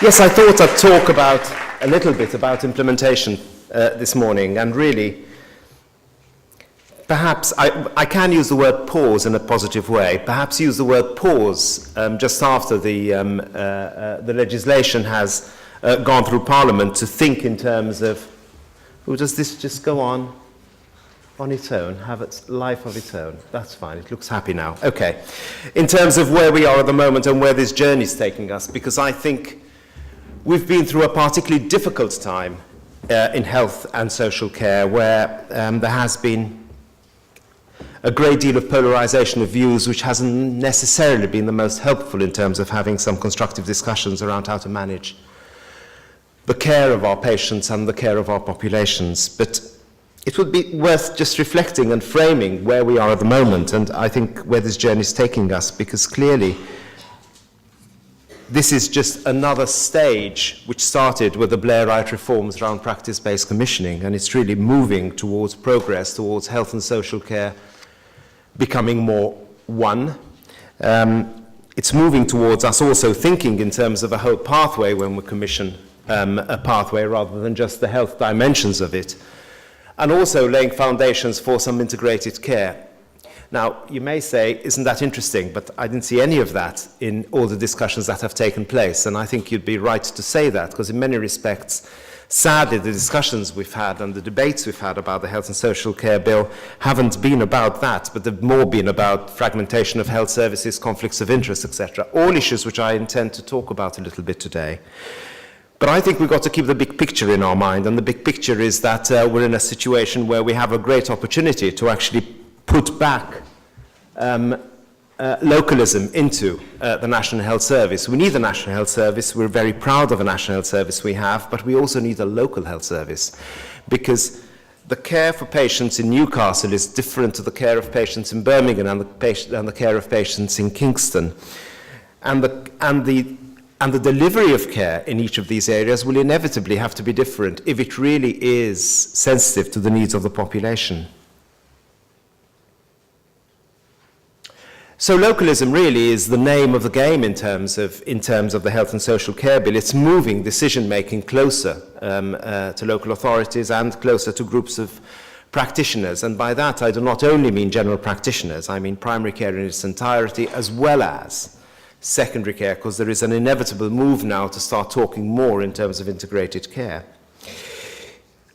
Yes, I thought I'd talk a little bit about implementation this morning, and really, perhaps I can use the word pause in a positive way. Perhaps use the word pause just after the legislation has gone through Parliament to think in terms of, well, does this just go on its own, have its life of its own? That's fine, it looks happy now. Okay, in terms of where we are at the moment and where this journey is taking us, because I think we've been through a particularly difficult time in health and social care, where there has been a great deal of polarization of views, which hasn't necessarily been the most helpful in terms of having some constructive discussions around how to manage the care of our patients and the care of our populations. But it would be worth just reflecting and framing where we are at the moment, and I think where this journey is taking us, because clearly this is just another stage which started with the Blairite reforms around practice-based commissioning, and it's really moving towards progress, towards health and social care becoming more one. It's moving towards us also thinking in terms of a whole pathway when we commission a pathway rather than just the health dimensions of it, and also laying foundations for some integrated care. Now, you may say, isn't that interesting? But I didn't see any of that in all the discussions that have taken place, and I think you'd be right to say that, because in many respects, sadly, the discussions we've had and the debates we've had about the Health and Social Care Bill haven't been about that, but they've more been about fragmentation of health services, conflicts of interest, etc. All issues which I intend to talk about a little bit today. But I think we've got to keep the big picture in our mind, and the big picture is that we're in a situation where we have a great opportunity to actually put back localism into the National Health Service. We need a National Health Service. We're very proud of a National Health Service we have, but we also need a local health service, because the care for patients in Newcastle is different to the care of patients in Birmingham and the care of patients in Kingston. And the delivery of care in each of these areas will inevitably have to be different if it really is sensitive to the needs of the population. So localism really is the name of the game in terms of the Health and Social Care Bill. It's moving decision-making closer to local authorities and closer to groups of practitioners. And by that, I do not only mean general practitioners, I mean primary care in its entirety, as well as secondary care, because there is an inevitable move now to start talking more in terms of integrated care.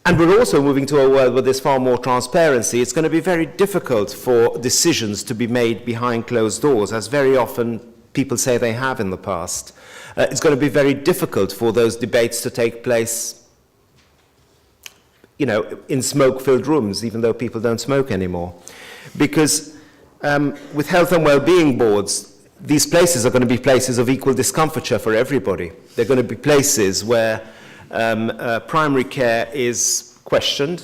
And we're also moving to a world where there's far more transparency. It's going to be very difficult for decisions to be made behind closed doors, as very often people say they have in the past. It's going to be very difficult for those debates to take place, in smoke-filled rooms, even though people don't smoke anymore. Because with health and well-being boards, these places are going to be places of equal discomfiture for everybody. They're going to be places where primary care is questioned,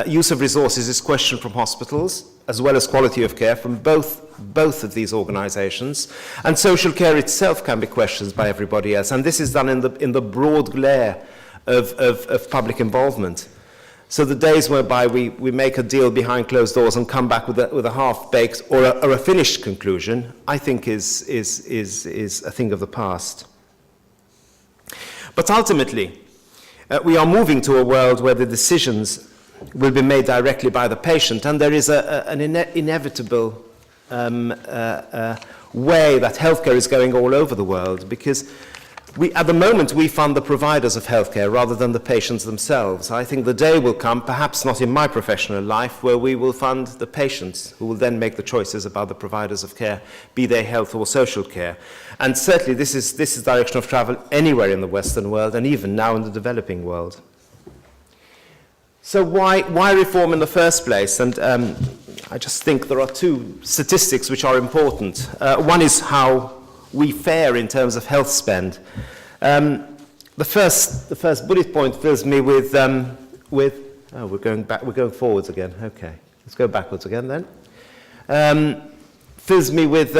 use of resources is questioned from hospitals, as well as quality of care from both of these organizations, and social care itself can be questioned by everybody else, and this is done in the broad glare of public involvement. So the days whereby we make a deal behind closed doors and come back with a half-baked or a finished conclusion, I think is a thing of the past. But ultimately, we are moving to a world where the decisions will be made directly by the patient, and there is an inevitable way that healthcare is going all over the world, because at the moment we fund the providers of healthcare rather than the patients themselves. I think the day will come, perhaps not in my professional life, where we will fund the patients, who will then make the choices about the providers of care, be they health or social care. And certainly this is the direction of travel anywhere in the Western world, and even now in the developing world. So why reform in the first place? And I just think there are two statistics which are important. One is how we fare in terms of health spend. The first bullet point fills me with we're going forwards again. Okay, let's go backwards again then. Fills me with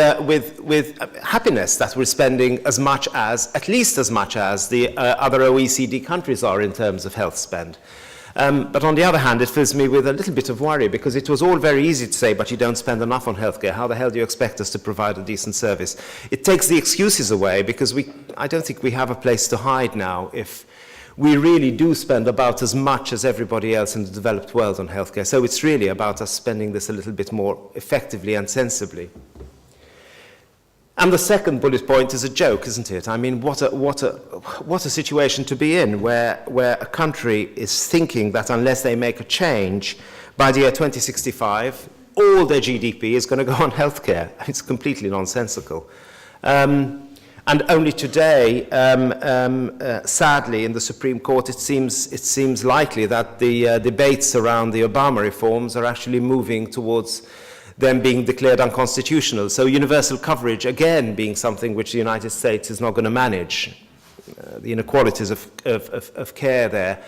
happiness that we're spending at least as much as the other OECD countries are in terms of health spend. But on the other hand, it fills me with a little bit of worry, because it was all very easy to say, but you don't spend enough on healthcare. How the hell do you expect us to provide a decent service? It takes the excuses away, because I don't think we have a place to hide now if we really do spend about as much as everybody else in the developed world on healthcare. So it's really about us spending this a little bit more effectively and sensibly. And the second bullet point is a joke, isn't it? I mean, what a situation to be in, where a country is thinking that unless they make a change by the year 2065, all their GDP is going to go on healthcare. It's completely nonsensical. And only today, sadly, in the Supreme Court, it seems likely that the debates around the Obama reforms are actually moving towards them being declared unconstitutional. So universal coverage, again, being something which the United States is not going to manage. The inequalities of care there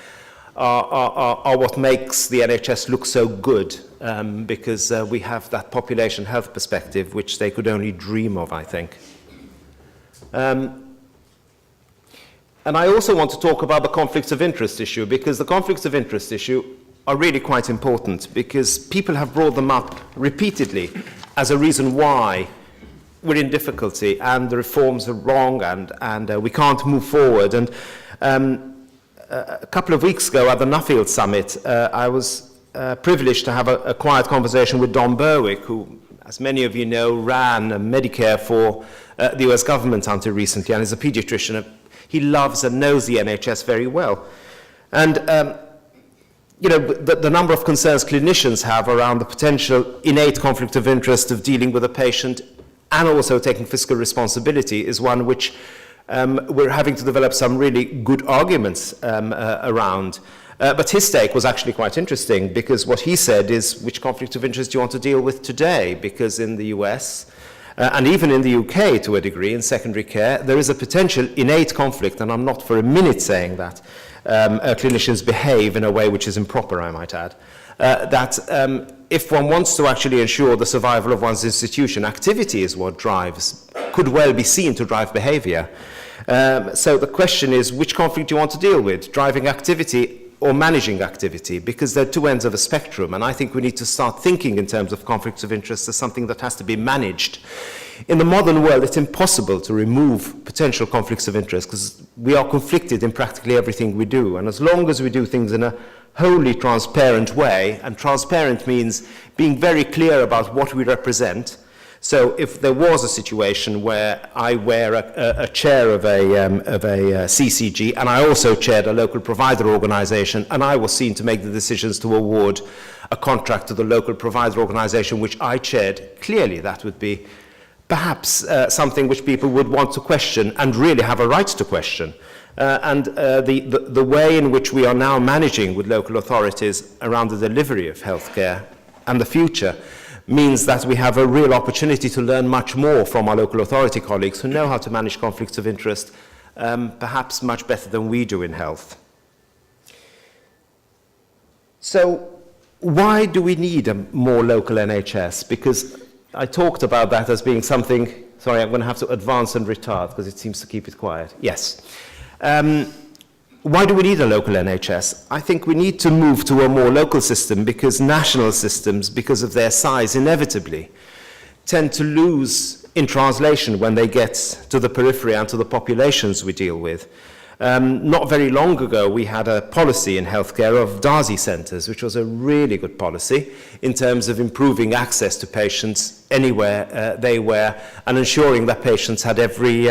are what makes the NHS look so good, because we have that population health perspective, which they could only dream of, I think. And I also want to talk about the conflicts of interest issue, because the conflicts of interest issue are really quite important, because people have brought them up repeatedly as a reason why we're in difficulty and the reforms are wrong and we can't move forward. And a couple of weeks ago at the Nuffield Summit, I was privileged to have a quiet conversation with Don Berwick, who, as many of you know, ran Medicare for the US government until recently, and is a pediatrician. He loves and knows the NHS very well. And you know, the number of concerns clinicians have around the potential innate conflict of interest of dealing with a patient and also taking fiscal responsibility is one which we're having to develop some really good arguments around. But his take was actually quite interesting, because what he said is, which conflict of interest do you want to deal with today? Because in the US, and even in the UK to a degree, in secondary care, there is a potential innate conflict, and I'm not for a minute saying that clinicians behave in a way which is improper, I might add, that if one wants to actually ensure the survival of one's institution, activity is what could well be seen to drive behavior. So the question is, which conflict do you want to deal with? Driving activity or managing activity? Because they're two ends of a spectrum, and I think we need to start thinking in terms of conflicts of interest as something that has to be managed. In the modern world, it's impossible to remove potential conflicts of interest, because we are conflicted in practically everything we do, and as long as we do things in a wholly transparent way, and transparent means being very clear about what we represent. So if there was a situation where I wear a chair of a CCG, and I also chaired a local provider organization, and I was seen to make the decisions to award a contract to the local provider organization which I chaired, clearly that would be perhaps something which people would want to question and really have a right to question. And the way in which we are now managing with local authorities around the delivery of healthcare and the future means that we have a real opportunity to learn much more from our local authority colleagues who know how to manage conflicts of interest perhaps much better than we do in health. So why do we need a more local NHS? Because I talked about that as being something, sorry, I'm going to have to advance and retard because it seems to keep it quiet. Yes. Why do we need a local NHS? I think we need to move to a more local system, because national systems, because of their size, inevitably tend to lose in translation when they get to the periphery and to the populations we deal with. Not very long ago, we had a policy in healthcare of Darcy centres, which was a really good policy in terms of improving access to patients anywhere they were, and ensuring that patients had every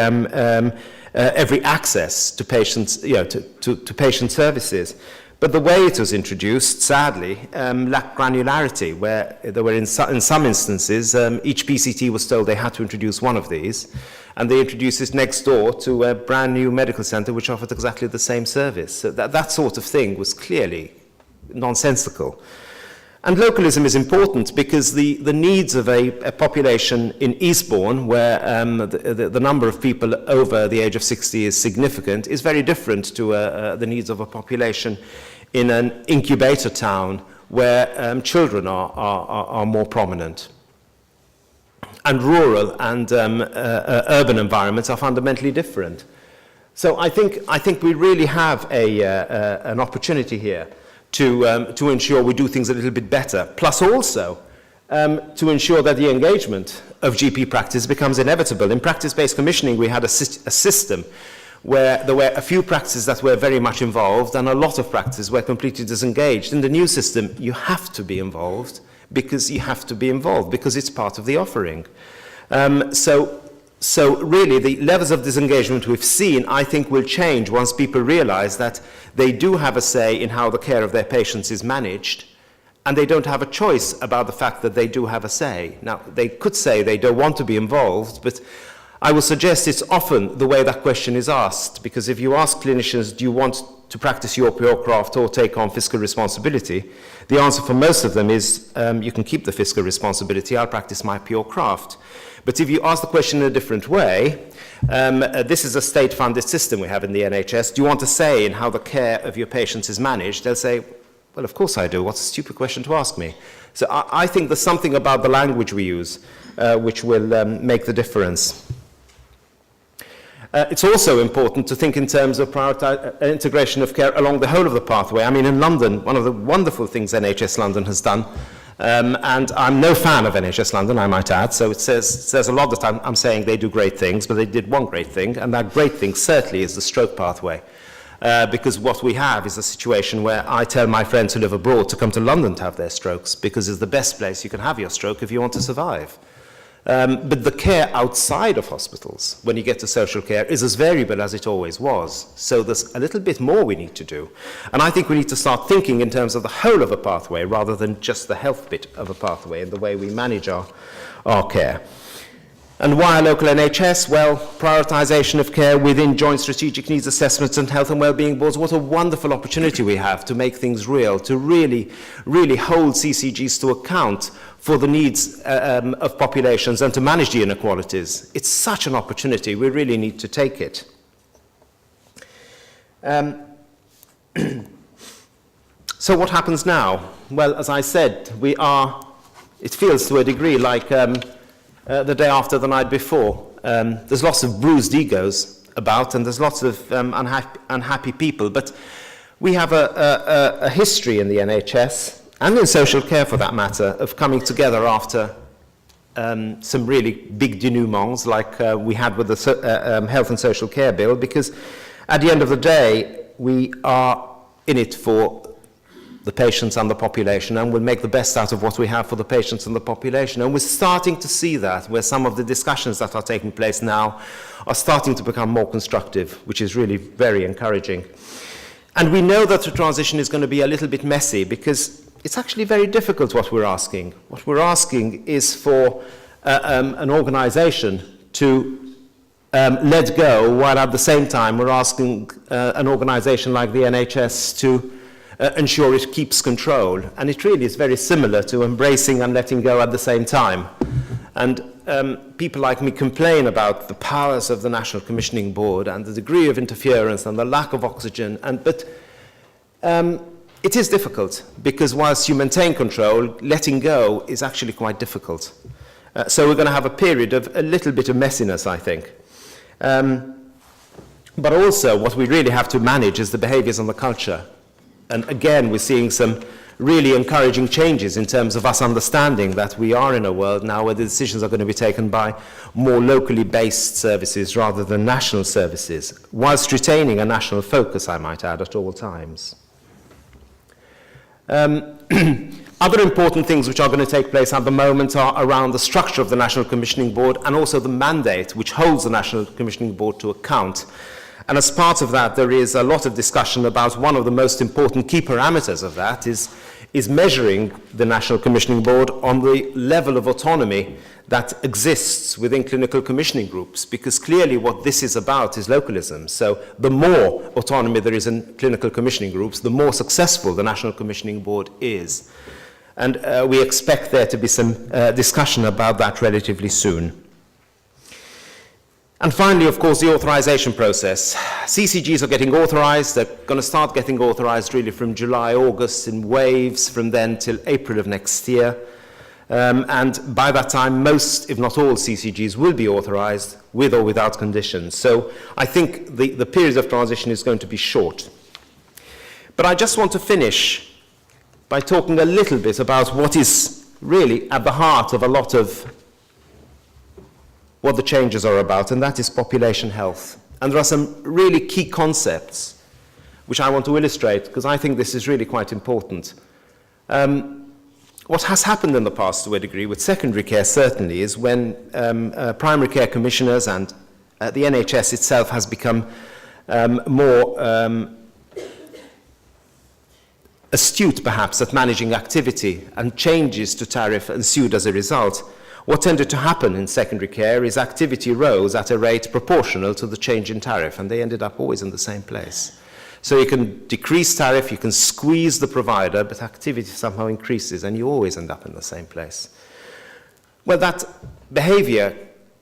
access to patients, to patient services. But the way it was introduced, sadly, lacked granularity, where there were in some instances, each PCT was told they had to introduce one of these, and they introduced it next door to a brand new medical centre which offered exactly the same service. So that sort of thing was clearly nonsensical. And localism is important because the needs of a population in Eastbourne, where the number of people over the age of 60 is significant, is very different to the needs of a population in an incubator town where children are more prominent. And rural and urban environments are fundamentally different. So I think we really have an opportunity here to ensure we do things a little bit better, plus also to ensure that the engagement of GP practice becomes inevitable. In practice-based commissioning, we had a system where there were a few practices that were very much involved and a lot of practices were completely disengaged. In the new system, you have to be involved because you have to be involved, because it's part of the offering. So really, the levels of disengagement we've seen, I think, will change once people realize that they do have a say in how the care of their patients is managed, and they don't have a choice about the fact that they do have a say. Now, they could say they don't want to be involved, but I will suggest it's often the way that question is asked, because if you ask clinicians, do you want to practice your pure craft or take on fiscal responsibility, the answer for most of them is, you can keep the fiscal responsibility, I'll practice my pure craft. But if you ask the question in a different way, this is a state-funded system we have in the NHS, do you want to say in how the care of your patients is managed? They'll say, well, of course I do, what's a stupid question to ask me? So I think there's something about the language we use which will make the difference. It's also important to think in terms of integration of care along the whole of the pathway. I mean, in London, one of the wonderful things NHS London has done, and I'm no fan of NHS London, I might add, so it says a lot that I'm saying they do great things, but they did one great thing, and that great thing certainly is the stroke pathway. Because what we have is a situation where I tell my friends who live abroad to come to London to have their strokes, because it's the best place you can have your stroke if you want to survive. But the care outside of hospitals, when you get to social care, is as variable as it always was. So there's a little bit more we need to do. And I think we need to start thinking in terms of the whole of a pathway rather than just the health bit of a pathway and the way we manage our care. And why a local NHS? Well, prioritisation of care within joint strategic needs assessments and health and wellbeing boards. What a wonderful opportunity we have to make things real, to really, really hold CCGs to account for the needs of populations and to manage the inequalities. It's such an opportunity. We really need to take it. So what happens now? Well, as I said, it feels to a degree like the day after the night before. There's lots of bruised egos about, and there's lots of unhappy people, but we have a history in the NHS, and in social care for that matter, of coming together after some really big denouements like we had with the Health and Social Care Bill, because at the end of the day, we are in it for the patients and the population, and we'll make the best out of what we have for the patients and the population. And we're starting to see that, where some of the discussions that are taking place now are starting to become more constructive, which is really very encouraging. And we know that the transition is going to be a little bit messy, because it's actually very difficult what we're asking. What we're asking is for an organisation to let go, while at the same time we're asking an organisation like the NHS to ensure it keeps control. And it really is very similar to embracing and letting go at the same time. And people like me complain about the powers of the National Commissioning Board and the degree of interference and the lack of oxygen. But it is difficult, because whilst you maintain control, letting go is actually quite difficult. So we're going to have a period of a little bit of messiness, I think. But also what we really have to manage is the behaviours and the culture. And again, we're seeing some really encouraging changes in terms of us understanding that we are in a world now where the decisions are going to be taken by more locally based services rather than national services, whilst retaining a national focus, I might add, at all times. Other important things which are going to take place at the moment are around the structure of the National Commissioning Board and also the mandate which holds the National Commissioning Board to account. And as part of that, there is a lot of discussion about one of the most important key parameters of that is measuring the National Commissioning Board on the level of autonomy that exists within clinical commissioning groups, because clearly what this is about is localism. So the more autonomy there is in clinical commissioning groups, the more successful the National Commissioning Board is. And we expect there to be some discussion about that relatively soon. And finally, of course, the authorization process. CCGs are getting authorized. They're going to start getting authorized really from July, August in waves, from then till April of next year. And by that time, most, if not all, CCGs will be authorized with or without conditions. So I think the period of transition is going to be short. But I just want to finish by talking a little bit about what is really at the heart of a lot of what the changes are about, and that is population health. And there are some really key concepts which I want to illustrate, because I think this is really quite important. What has happened in the past, to a degree, with secondary care certainly, is when primary care commissioners and the NHS itself has become more astute, perhaps, at managing activity, and changes to tariff ensued as a result. What tended to happen in secondary care is activity rose at a rate proportional to the change in tariff, and they ended up always in the same place. So you can decrease tariff, you can squeeze the provider, but activity somehow increases, and you always end up in the same place. Well, that behavior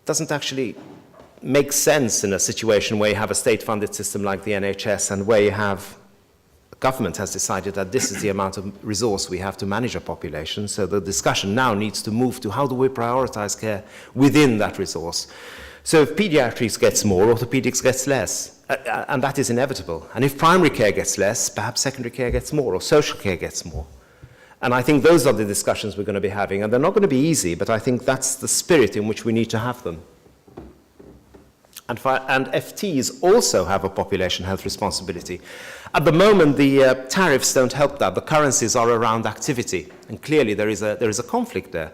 doesn't actually make sense in a situation where you have a state-funded system like the NHS, and where you have government has decided that this is the amount of resource we have to manage a population. So the discussion now needs to move to how do we prioritize care within that resource. So if pediatrics gets more, orthopedics gets less, and that is inevitable. And if primary care gets less, perhaps secondary care gets more, or social care gets more. And I think those are the discussions we're going to be having, and they're not going to be easy, but I think that's the spirit in which we need to have them. And FTs also have a population health responsibility. At the moment, the tariffs don't help that. The currencies are around activity, and clearly there is a conflict there,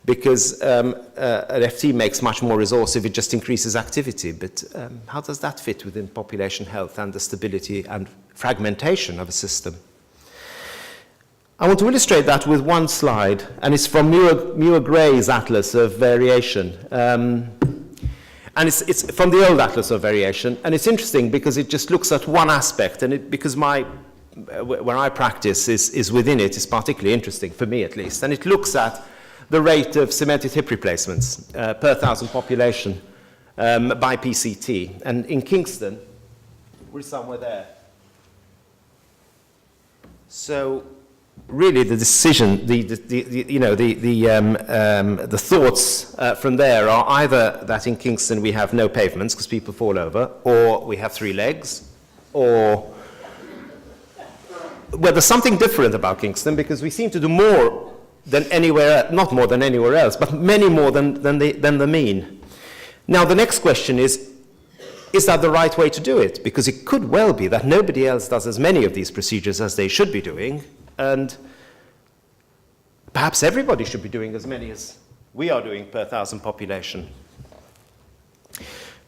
because an FT makes much more resource if it just increases activity. But how does that fit within population health and the stability and fragmentation of a system? I want to illustrate that with one slide, and it's from Muir-Gray's Atlas of Variation. And it's from the old Atlas of Variation, and it's interesting because it just looks at one aspect, and because where I practice is within it, is particularly interesting, for me at least, and it looks at the rate of cemented hip replacements per 1,000 population by PCT. And in Kingston, we're somewhere there. So really the decision, the thoughts from there are either that in Kingston we have no pavements because people fall over, or we have 3 legs, or well, there's something different about Kingston because we seem to do more than anywhere, not more than anywhere else, but many more than the mean. Now the next question is that the right way to do it? Because it could well be that nobody else does as many of these procedures as they should be doing, and perhaps everybody should be doing as many as we are doing per 1,000 population.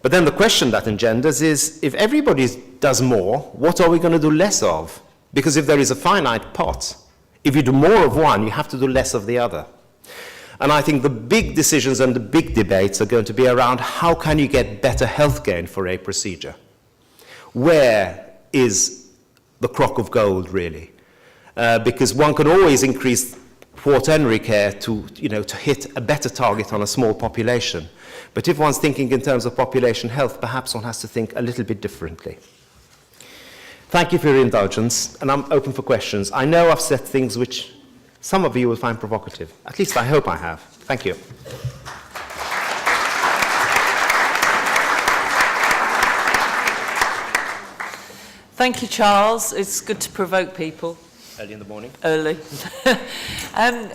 But then the question that engenders is, if everybody does more, what are we going to do less of? Because if there is a finite pot, if you do more of one, you have to do less of the other. And I think the big decisions and the big debates are going to be around how can you get better health gain for a procedure? Where is the crock of gold, really? Because one can always increase quaternary care to hit a better target on a small population. But if one's thinking in terms of population health, perhaps one has to think a little bit differently. Thank you for your indulgence, and I'm open for questions. I know I've said things which some of you will find provocative. At least I hope I have. Thank you. Thank you, Charles. It's good to provoke people. Early in the morning. Early.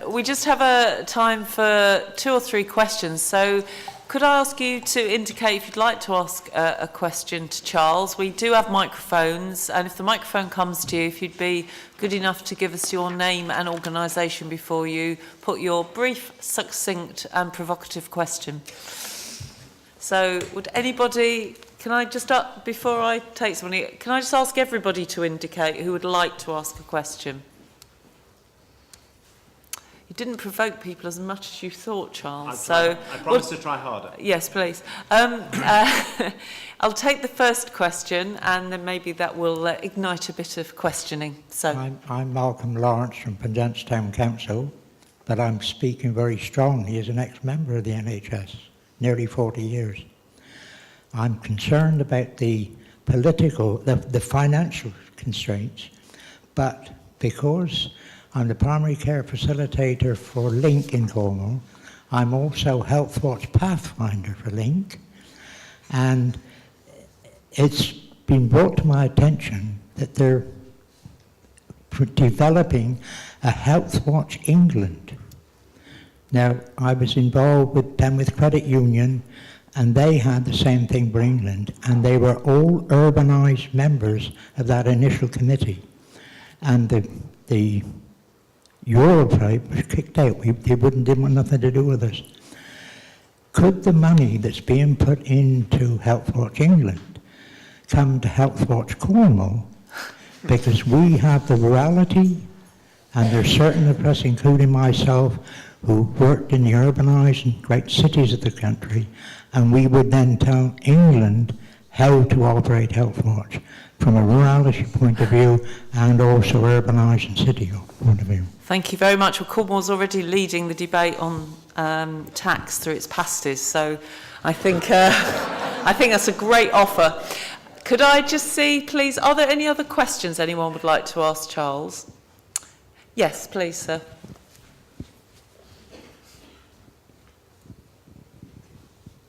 We just have a time for 2 or 3 questions. So could I ask you to indicate if you'd like to ask a question to Charles? We do have microphones, and if the microphone comes to you, if you'd be good enough to give us your name and organisation before you put your brief, succinct and provocative question. So would anybody, can I just, before I take somebody, can I just ask everybody to indicate who would like to ask a question? You didn't provoke people as much as you thought, Charles. I promise to try harder. Yes, please. I'll take the first question, and then maybe that will ignite a bit of questioning. So, I'm Malcolm Lawrence from Penzance Town Council, but I'm speaking very strongly as an ex-member of the NHS, nearly 40 years. I'm concerned about the political, the financial constraints, but because I'm the primary care facilitator for Link in Cornwall, I'm also HealthWatch Pathfinder for Link, and it's been brought to my attention that they're developing a Health Watch England. Now, I was involved with Penrith Credit Union, and they had the same thing for England, and they were all urbanised members of that initial committee. And the Europe was kicked out. They didn't want nothing to do with us. Could the money that's being put into Health Watch England come to Health Watch Cornwall? Because we have the reality, and there's certain of us, including myself, who worked in the urbanised and great cities of the country, and we would then tell England how to operate Health Watch from a rurality point of view and also urbanised and city point of view. Thank you very much. Well, Cornwall's already leading the debate on tax through its pasties, so I think that's a great offer. Could I just see, please, are there any other questions anyone would like to ask Charles? Yes, please, sir.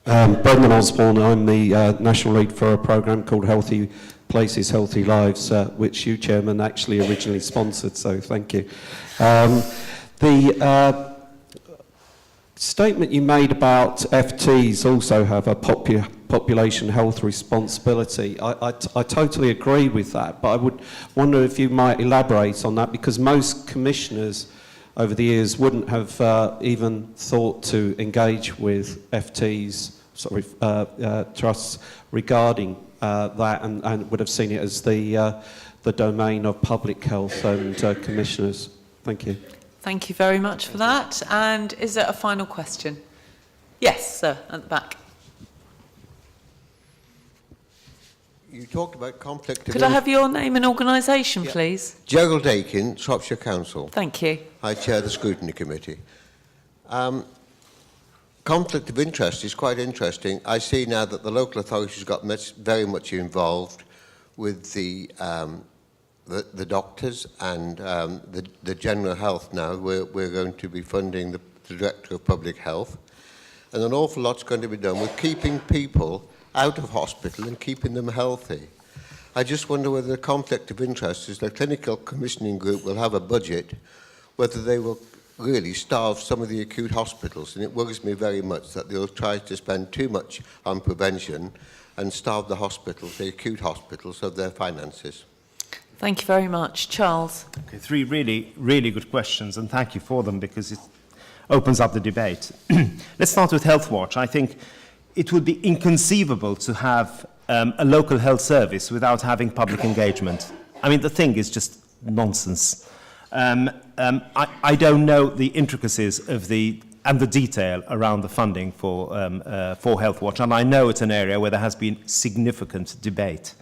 Brendan Osborne, I'm the National Lead for a programme called Healthy Places, Healthy Lives, which you, Chairman, actually originally sponsored, so thank you. The statement you made about FTs also have a population health responsibility. I totally agree with that, but I would wonder if you might elaborate on that, because most commissioners over the years wouldn't have even thought to engage with FTs, trusts regarding that, and would have seen it as the domain of public health and commissioners. Thank you. Thank you very much for that. And is there a final question? Yes, sir, at the back. You talked about conflict of Could I have your name and organisation, please? Gerald Aiken, Shropshire Council. Thank you. I chair the Scrutiny Committee. Conflict of interest is quite interesting. I see now that the local authorities got very much involved with the doctors and the general health now. We're going to be funding the Director of Public Health. And an awful lot's going to be done with keeping people out of hospital and keeping them healthy. I just wonder whether the conflict of interest is the clinical commissioning group will have a budget, whether they will really starve some of the acute hospitals. And it worries me very much that they'll try to spend too much on prevention and starve the hospitals, the acute hospitals, of their finances. Thank you very much. Charles. Okay, three really, really good questions, and thank you for them, because it opens up the debate. Let's start with Health Watch. I think it would be inconceivable to have a local health service without having public engagement. I mean, the thing is just nonsense. I don't know the intricacies of and the detail around the funding for Health Watch, and I know it's an area where there has been significant debate.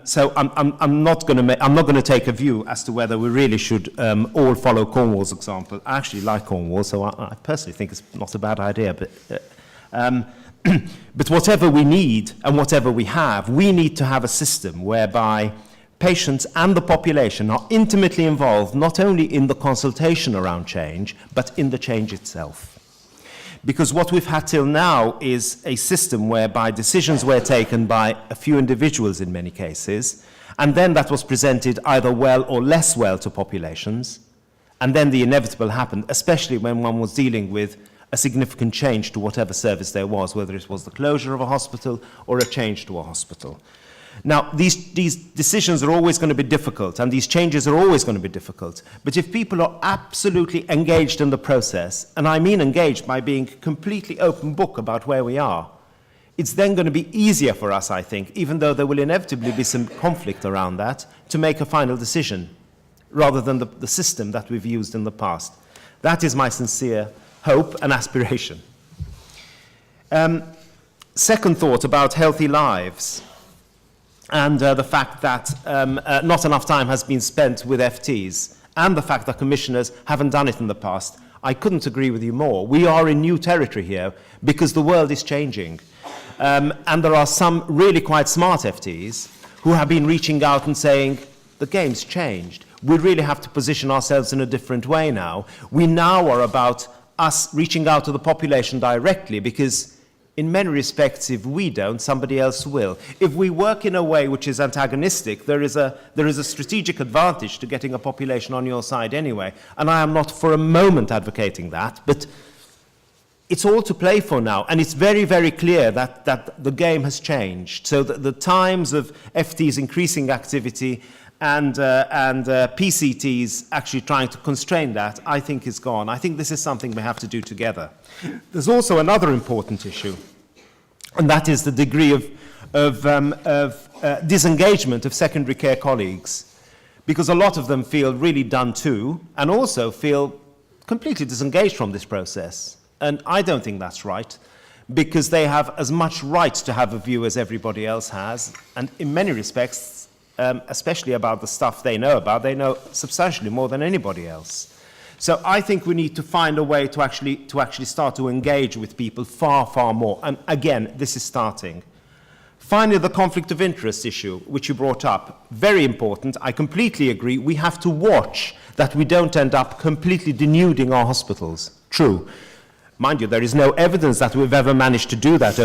So I'm not going to take a view as to whether we really should all follow Cornwall's example. I actually like Cornwall, so I personally think it's not a bad idea. But whatever we need and whatever we have, we need to have a system whereby patients and the population are intimately involved, not only in the consultation around change, but in the change itself. Because what we've had till now is a system whereby decisions were taken by a few individuals in many cases, and then that was presented either well or less well to populations, and then the inevitable happened, especially when one was dealing with a significant change to whatever service there was, whether it was the closure of a hospital or a change to a hospital. Now, these decisions are always going to be difficult, and these changes are always going to be difficult. But if people are absolutely engaged in the process, and I mean engaged by being completely open book about where we are, it's then going to be easier for us, I think, even though there will inevitably be some conflict around that, to make a final decision, rather than the system that we've used in the past. That is my sincere hope and aspiration. Second thought about healthy lives, and the fact that not enough time has been spent with FTs, and the fact that commissioners haven't done it in the past. I couldn't agree with you more. We are in new territory here because the world is changing. And there are some really quite smart FTs who have been reaching out and saying, the game's changed. We really have to position ourselves in a different way now. We now are about us reaching out to the population directly, because in many respects, if we don't, somebody else will. If we work in a way which is antagonistic, there is a strategic advantage to getting a population on your side anyway. And I am not for a moment advocating that, but it's all to play for now. And it's very, very clear that the game has changed. So the times of FT's increasing activity and PCTs actually trying to constrain that, I think is gone. I think this is something we have to do together. There's also another important issue, and that is the degree of disengagement of secondary care colleagues, because a lot of them feel really done to, and also feel completely disengaged from this process. And I don't think that's right, because they have as much right to have a view as everybody else has, and in many respects, especially about the stuff they know substantially more than anybody else. So I think we need to find a way to actually start to engage with people far, far more. And again, this is starting. Finally, the conflict of interest issue, which you brought up, very important. I completely agree. We have to watch that we don't end up completely denuding our hospitals. True. Mind you, there is no evidence that we've ever managed to do that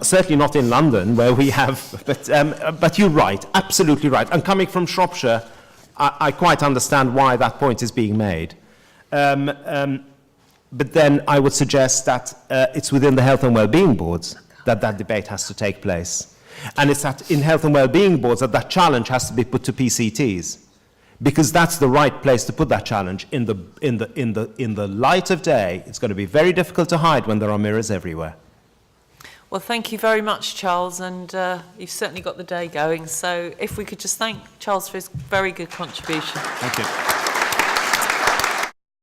certainly not in London, where we have, but you're right, absolutely right. And coming from Shropshire, I quite understand why that point is being made. But then I would suggest that it's within the health and well-being boards that debate has to take place. And it's that in health and well-being boards that challenge has to be put to PCTs. Because that's the right place to put that challenge. In the light of day, it's going to be very difficult to hide when there are mirrors everywhere. Well, thank you very much, Charles, and you've certainly got the day going. So if we could just thank Charles for his very good contribution. Thank you.